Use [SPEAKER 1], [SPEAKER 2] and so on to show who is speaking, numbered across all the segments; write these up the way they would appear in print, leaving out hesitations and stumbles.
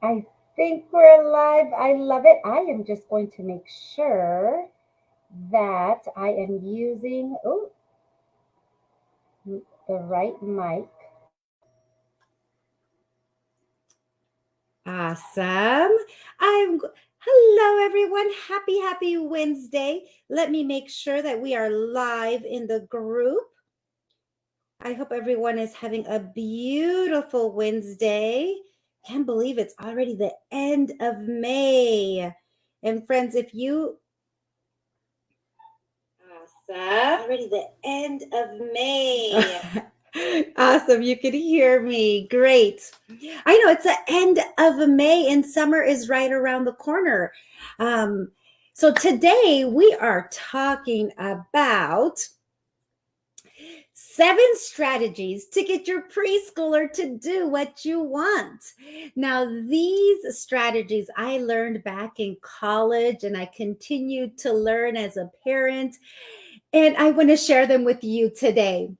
[SPEAKER 1] I think we're live. I love it. I am just going to make sure that I am using the right mic.
[SPEAKER 2] Awesome. Hello everyone. Happy Wednesday. Let me make sure that we are live in the group. I hope everyone is having a beautiful Wednesday. Can't believe it's already the end of May. And friends, if you Awesome. Already the end of May. Awesome. You can hear me. Great. I know it's the end of May and summer is right around the corner. Um, so today we are talking about 7 strategies to get your preschooler to do what you want. Now, these strategies I learned back in college and I continued to learn as a parent, and I want to share them with you today.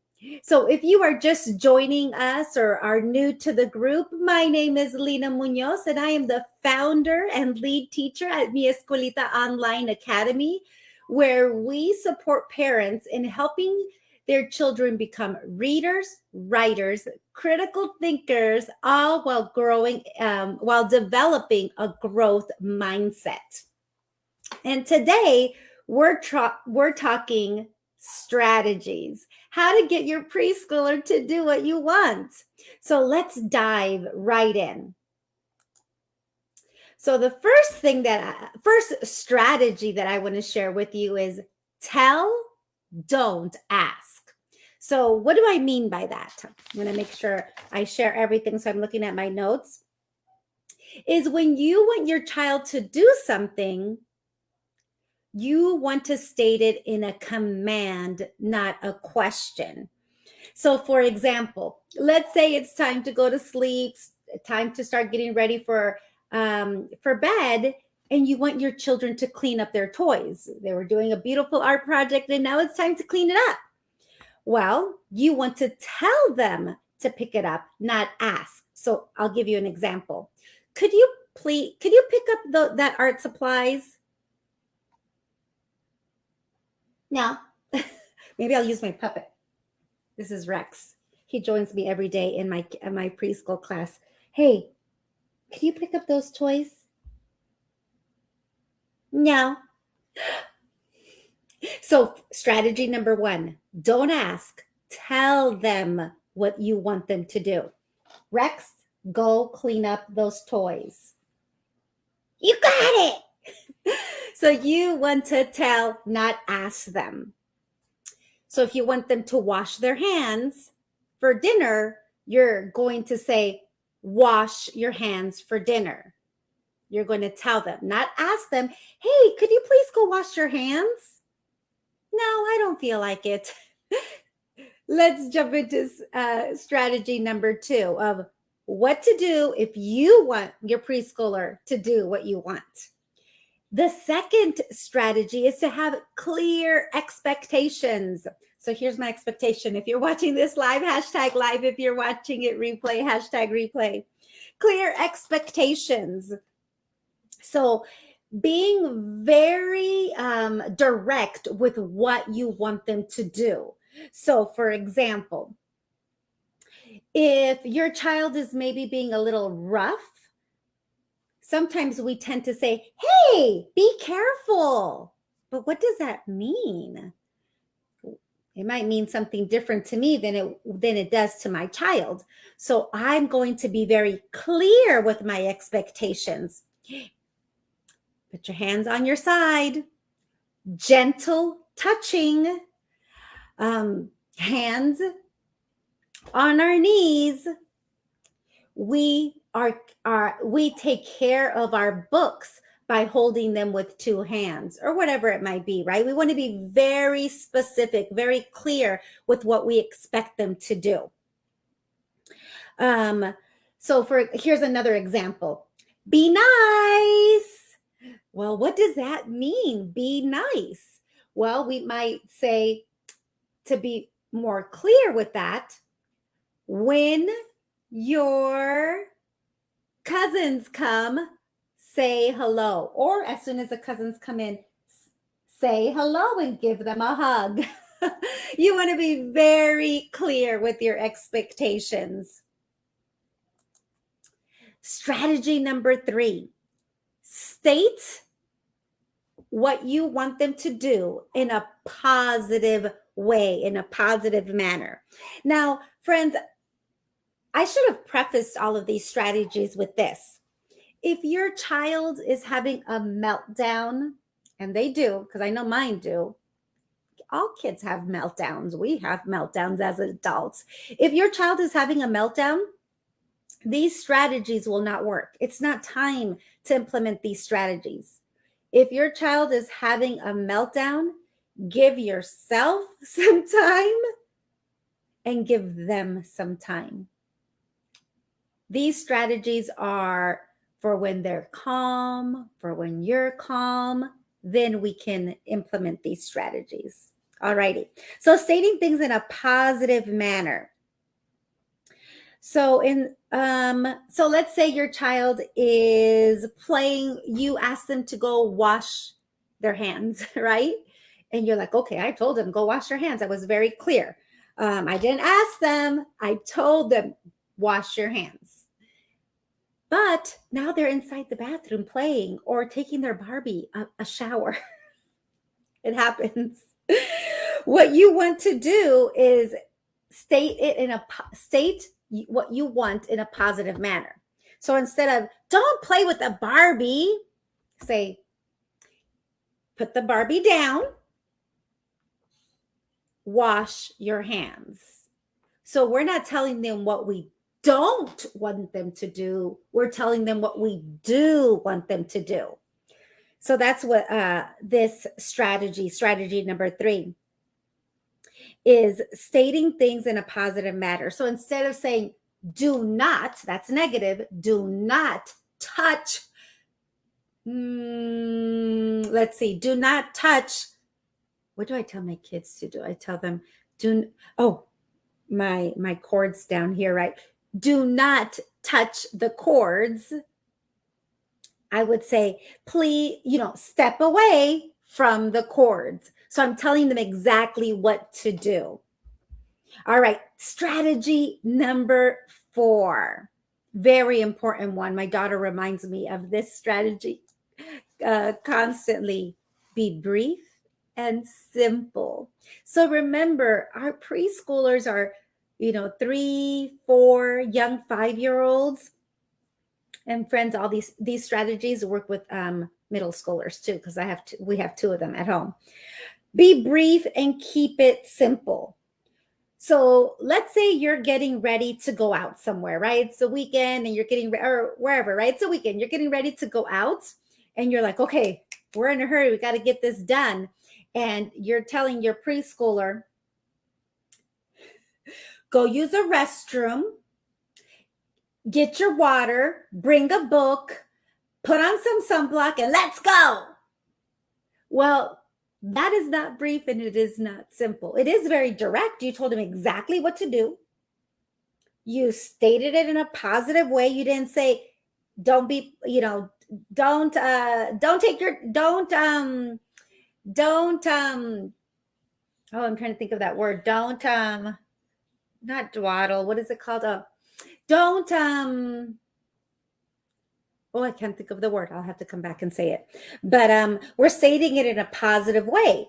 [SPEAKER 2] So, if you are just joining us or are new to the group, my name is Lina Munoz, and I am the founder and lead teacher at Mi Escuelita Online Academy, where we support parents in helping their children become readers, writers, critical thinkers, all while while developing a growth mindset. And today we're talking strategies, how to get your preschooler to do what you want. So let's dive right in. So the first strategy that I want to share with you is tell, don't ask. So what do I mean by that? I'm going to make sure I share everything, so I'm looking at my notes. Is when you want your child to do something, you want to state it in a command, not a question. So, for example, let's say it's time to go to sleep, time to start getting ready for bed, and you want your children to clean up their toys. They were doing a beautiful art project, and now it's time to clean it up. Well, you want to tell them to pick it up, not ask. So, I'll give you an example. Could you pick up that art supplies? No. Maybe I'll use my puppet. This is Rex. He joins me every day in my preschool class. Hey, can you pick up those toys? No. So, strategy number 1, don't ask. Tell them what you want them to do. Rex, go clean up those toys. You got it. So, you want to tell, not ask them. So if you want them to wash their hands for dinner, you're going to say, wash your hands for dinner. You're going to tell them, not ask them, hey, could you please go wash your hands? No, I don't feel like it. Let's jump into strategy number 2 of what to do if you want your preschooler to do what you want. The second strategy is to have clear expectations. So here's my expectation. If you're watching this live, hashtag live. If you're watching it replay, hashtag replay. Clear expectations. So being very direct with what you want them to do. So, for example, if your child is maybe being a little rough, sometimes we tend to say, hey, be careful. But what does that mean? It might mean something different to me than it does to my child. So I'm going to be very clear with my expectations. Put your hands on your side. Gentle touching. Hands on our knees. We take care of our books by holding them with 2 hands or whatever it might be, right? We want to be very specific, very clear with what we expect them to do. Here's another example. Be nice. Well, what does that mean? Be nice. Well, we might say, to be more clear with that, when your Cousins come, say hello. Or as soon as the cousins come in, say hello and give them a hug. You want to be very clear with your expectations. Strategy number 3, state what you want them to do in a positive way, in a positive manner. Now, friends, I should have prefaced all of these strategies with this. If your child is having a meltdown, and they do, because I know mine do, all kids have meltdowns. We have meltdowns as adults. If your child is having a meltdown, these strategies will not work. It's not time to implement these strategies. If your child is having a meltdown, give yourself some time and give them some time. These strategies are for when they're calm, for when you're calm, then we can implement these strategies. All righty. So stating things in a positive manner. So let's say your child is playing, you ask them to go wash their hands, right? And you're like, okay, I told them, go wash your hands. I was very clear. I didn't ask them. I told them, wash your hands. But now they're inside the bathroom playing or taking their Barbie a shower. It happens. What you want to do is state what you want in a positive manner. So instead of don't play with a Barbie, say put the Barbie down, wash your hands. So we're not telling them what we don't want them to do. We're telling them what we do want them to do. So that's what this strategy number 3, is stating things in a positive manner. So instead of saying, do not, that's negative, do not touch, let's see, do not touch. What do I tell my kids to do? I tell them, my cords down here, right? Do not touch the cords. I would say, please, step away from the cords. So I'm telling them exactly what to do. All right, strategy number 4. Very important one. My daughter reminds me of this strategy constantly. Be brief and simple. So remember, our preschoolers are, 3, 4, young 5-year-olds. And friends, all these strategies work with middle schoolers too, because we have 2 of them at home. Be brief and keep it simple. So let's say you're getting ready to go out somewhere, right? It's a weekend and you're or wherever, right? It's a weekend. You're getting ready to go out and you're like, okay, we're in a hurry. We got to get this done. And you're telling your preschooler, go use a restroom, get your water, bring a book, put on some sunblock, and let's go. Well, that is not brief and it is not simple. It is very direct. You told him exactly what to do. You stated it in a positive way. You didn't say, don't be, don't take your, I'm trying to think of that word. Don't, not dwaddle. What is it called? Don't, I can't think of the word. I'll have to come back and say it. But we're stating it in a positive way.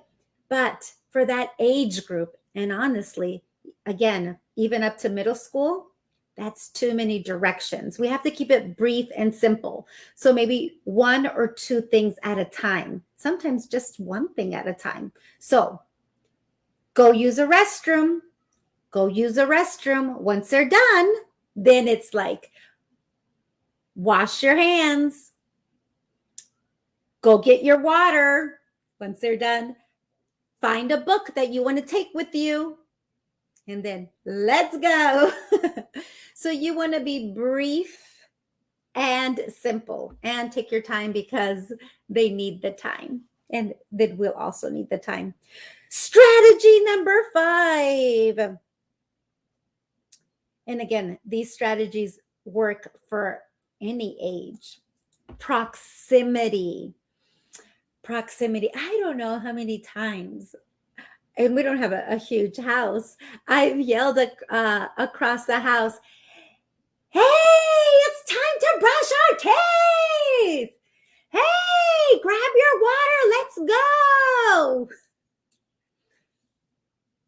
[SPEAKER 2] But for that age group, and honestly, again, even up to middle school, that's too many directions. We have to keep it brief and simple. So maybe 1 or 2 things at a time, sometimes just 1 thing at a time. So go use a restroom. Go use a restroom. Once they're done, then it's like, wash your hands. Go get your water. Once they're done, find a book that you want to take with you. And then let's go. So you want to be brief and simple and take your time because they need the time. And then we'll also need the time. Strategy number 5. And again, these strategies work for any age. Proximity. I don't know how many times, and we don't have a huge house, I've yelled across the house, hey, it's time to brush our teeth. Hey, grab your water, let's go.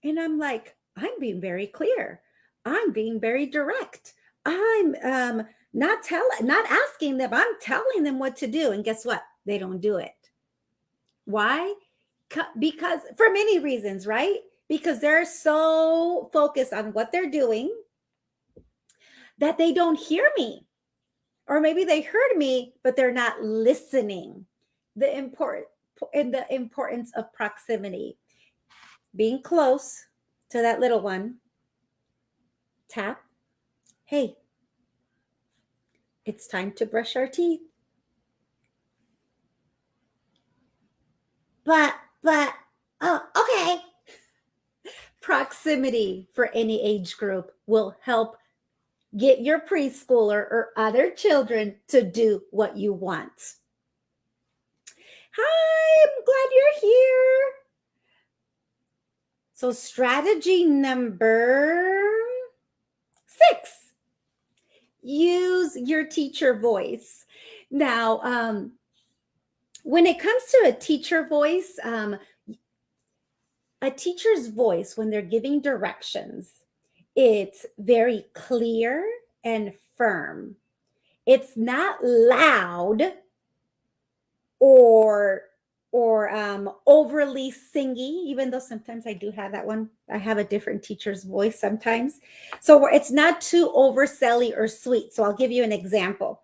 [SPEAKER 2] And I'm like, I'm being very clear. I'm being very direct. I'm not asking them. I'm telling them what to do. And guess what? They don't do it. Why? Because for many reasons, right? Because they're so focused on what they're doing that they don't hear me. Or maybe they heard me, but they're not listening. The importance of proximity. Being close to that little one. Tap. Hey, it's time to brush our teeth. But, oh, okay. Proximity for any age group will help get your preschooler or other children to do what you want. Hi, I'm glad you're here. So strategy number 6, use your teacher voice. Now, when it comes to a teacher voice, a teacher's voice, when they're giving directions, it's very clear and firm. It's not loud or overly singy, even though sometimes I do have that one. I have a different teacher's voice sometimes. So it's not too overselly or sweet. So I'll give you an example.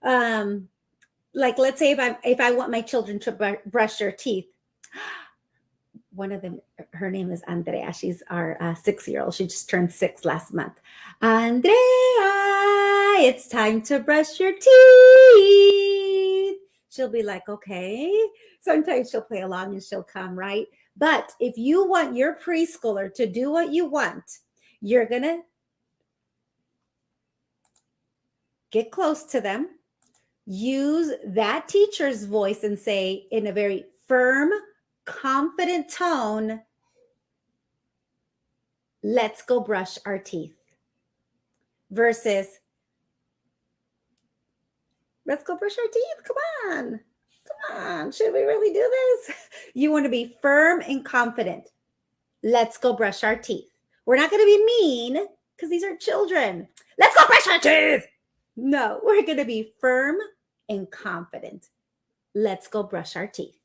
[SPEAKER 2] Like, let's say if I want my children to brush their teeth, one of them, her name is Andrea. She's our 6-year-old. She just turned 6 last month. Andrea, it's time to brush your teeth. She'll be like, okay. Sometimes she'll play along and she'll come, right? But if you want your preschooler to do what you want, you're going to get close to them, use that teacher's voice and say in a very firm, confident tone, let's go brush our teeth, versus let's go brush our teeth. Come on. Should we really do this? You want to be firm and confident. Let's go brush our teeth. We're not going to be mean because these are children. Let's go brush our teeth. No, we're going to be firm and confident. Let's go brush our teeth.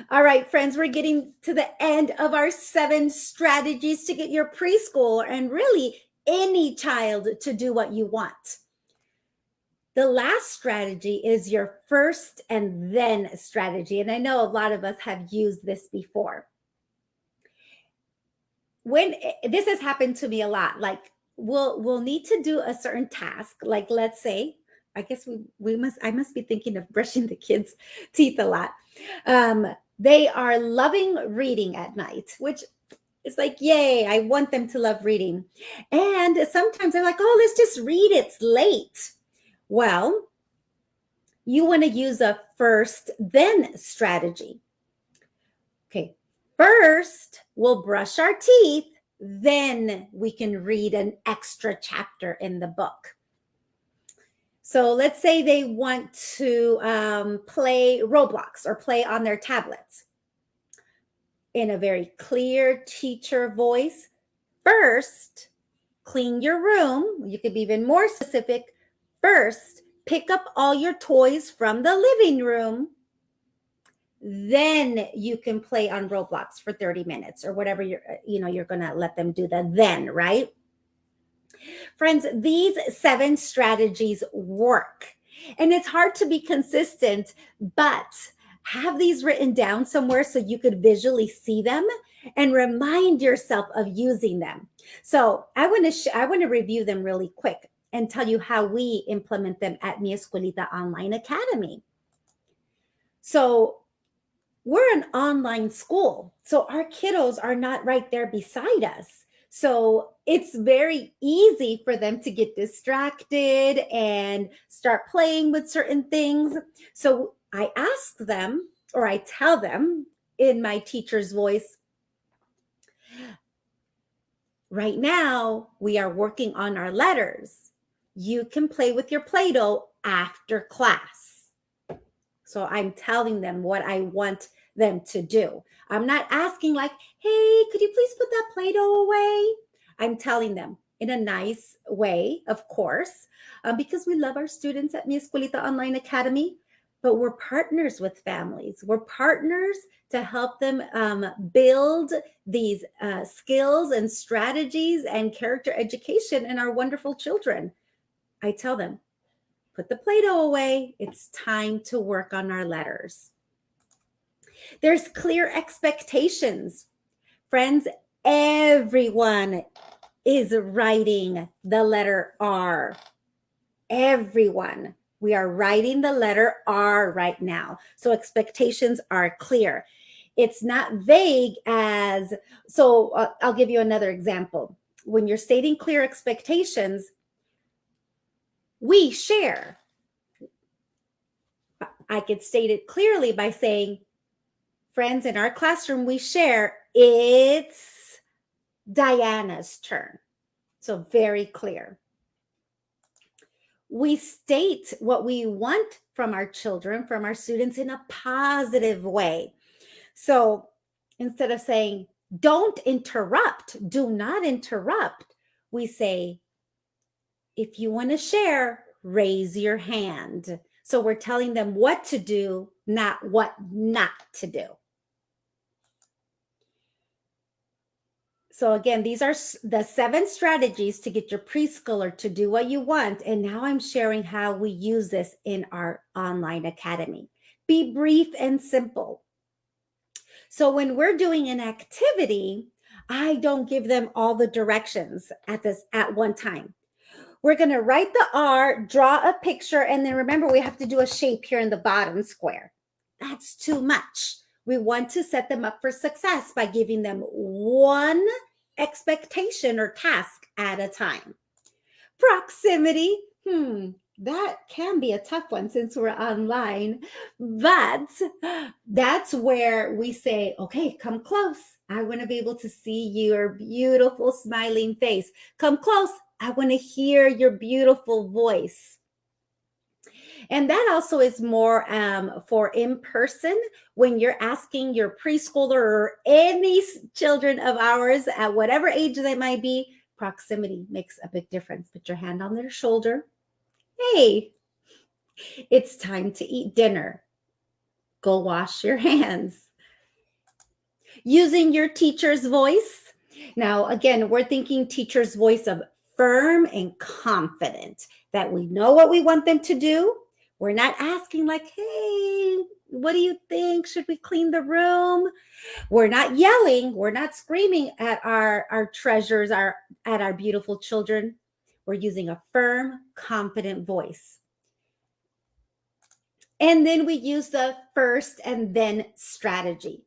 [SPEAKER 2] All right, friends, we're getting to the end of our 7 strategies to get your preschooler and really any child to do what you want. The last strategy is your first and then strategy. And I know a lot of us have used this before. When this has happened to me a lot, like we'll need to do a certain task. Like, let's say, I guess I must be thinking of brushing the kids' teeth a lot. They are loving reading at night, which is like, yay, I want them to love reading. And sometimes they're like, oh, let's just read, it's late. Well, you want to use a first then strategy. Okay, first we'll brush our teeth, then we can read an extra chapter in the book. So let's say they want to play Roblox or play on their tablets. In a very clear teacher voice, first, clean your room. You could be even more specific. First, pick up all your toys from the living room. Then you can play on Roblox for 30 minutes or whatever you're going to let them do then, right? Friends, these 7 strategies work. And it's hard to be consistent, but have these written down somewhere so you could visually see them and remind yourself of using them. So I want to review them really quick and tell you how we implement them at Mi Escuelita Online Academy. So we're an online school, so our kiddos are not right there beside us. So it's very easy for them to get distracted and start playing with certain things. So I ask them, or I tell them in my teacher's voice, right now we are working on our letters. You can play with your Play-Doh after class. So I'm telling them what I want them to do. I'm not asking like, hey, could you please put that Play-Doh away? I'm telling them in a nice way, of course, because we love our students at Mi Escuelita Online Academy, but we're partners with families. We're partners to help them build these skills and strategies and character education in our wonderful children. I tell them, put the Play-Doh away. It's time to work on our letters. There's clear expectations. Friends, everyone is writing the letter R. Everyone. We are writing the letter R right now. So expectations are clear. It's not vague as, so I'll give you another example. When you're stating clear expectations, we share. I could state it clearly by saying, friends, in our classroom, we share, it's Diana's turn. So very clear. We state what we want from our children, from our students in a positive way. So instead of saying, don't interrupt, do not interrupt, we say, if you want to share, raise your hand. So we're telling them what to do, not what not to do. So again, these are the 7 strategies to get your preschooler to do what you want. And now I'm sharing how we use this in our online academy. Be brief and simple. So when we're doing an activity, I don't give them all the directions at one time. We're going to write the R, draw a picture, and then remember we have to do a shape here in the bottom square. That's too much. We want to set them up for success by giving them one expectation or task at a time. Proximity, that can be a tough one since we're online, but that's where we say, okay, come close. I want to be able to see your beautiful smiling face. Come close. I want to hear your beautiful voice. And that also is more for in person when you're asking your preschooler or any children of ours at whatever age they might be. Proximity makes a big difference. Put your hand on their shoulder. Hey, it's time to eat dinner. Go wash your hands. Using your teacher's voice. Now, again, we're thinking teacher's voice of firm and confident, that we know what we want them to do. We're not asking like, hey, what do you think? Should we clean the room? We're not yelling. We're not screaming at our treasures, at our beautiful children. We're using a firm, confident voice. And then we use the first and then strategy.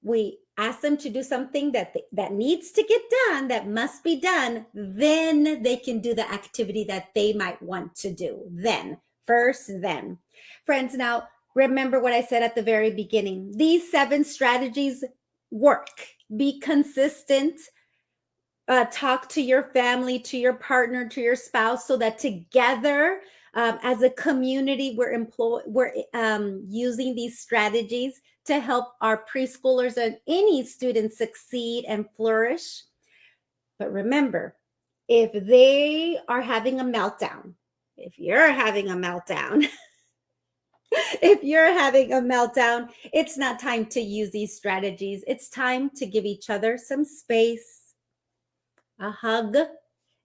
[SPEAKER 2] We ask them to do something that needs to get done, that must be done, then they can do the activity that they might want to do. Then, first, then. Friends, now remember what I said at the very beginning. These 7 strategies work. Be consistent. Talk to your family, to your partner, to your spouse, so that together, as a community, we're using these strategies to help our preschoolers and any students succeed and flourish. But remember, if they are having a meltdown, if you're having a meltdown, it's not time to use these strategies. It's time to give each other some space, a hug,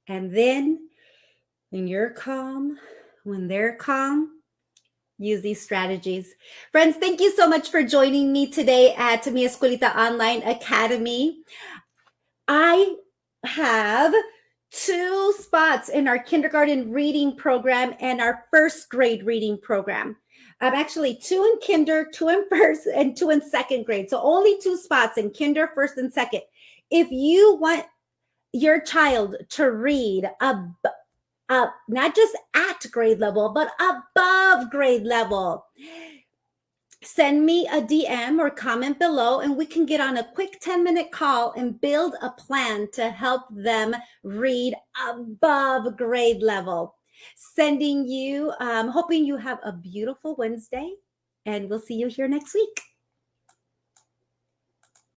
[SPEAKER 2] and then when you're calm, when they're calm, use these strategies. Friends, thank you so much for joining me today at Mi Escuelita Online Academy. I have 2 spots in our kindergarten reading program and our first grade reading program. Actually 2 in kinder, 2 in first, and 2 in second grade. So only 2 spots in kinder, first, and second. If you want your child to read not just at grade level, but above grade level, send me a DM or comment below, and we can get on a quick 10-minute call and build a plan to help them read above grade level. Sending you, hoping you have a beautiful Wednesday, and we'll see you here next week.